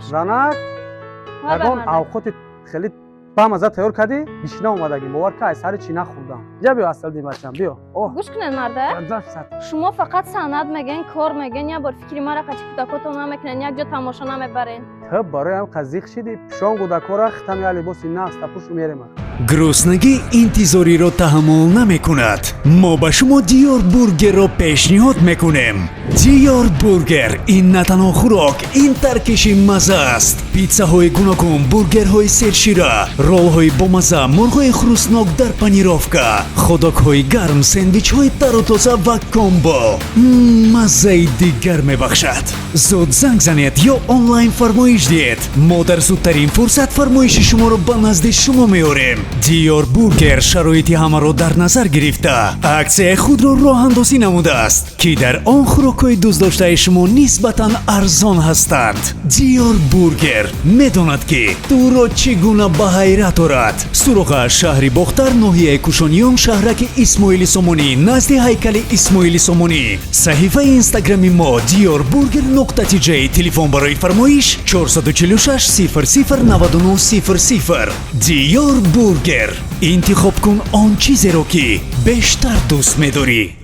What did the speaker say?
занак ягон авқоти хеле бамаза тайёр кардӣ бишна омадагӣ бовар ка айсари чӣ нахӯрдам ҷа биё асалди бачам биё гӯш кунед марда шумо фақат санъат мегӯен кор мегӯен я бор фикри мара қачи кӯтакотон намекунен як ҷо тамошо намебарен ту бароям қазиқ шидӣ пӯшон гудакора хитам я либоси наста пӯшу мерема гуруснагӣ интизориро таҳаммул намекунад. мо ба шумо диёр бургерро пешниҳод мекунем. диёр бургер ин на танҳо хӯрок, ин таркиши мазза аст. питсаҳои гуногун, бургерҳои сершира, роллҳои бомазза, мурғои хрустнок дар панировка, ходокҳои гарм, сендвичҳои тару тоза ва комбо маззаи дигар мебахшад. зуд занг занед ё онлайн фармоиш диҳед. мо дар зудтарин фурсат фармоиши шуморо ба назди шумо меорем. диёр бургер шароити ҳамаро дар назар гирифта аксияи худро роҳандозӣ намудааст ки дар он хӯрокҳои дӯстдоштаи шумо нисбатан арзон ҳастанд. диёр бургер медонад ки туро чӣ гуна ба ҳайрат орад. суроға шаҳри бохтар, ноҳияи кушониён, шаҳраки исмоили сомонӣ, назди ҳайкали исмоили сомонӣ. саҳифаи инстаграми мо диёр бургер ҷ. телефон барои фармоиш 446 00 99 00. диёр бургер интихоб кун он чизеро ки бештар дӯст медорӣ.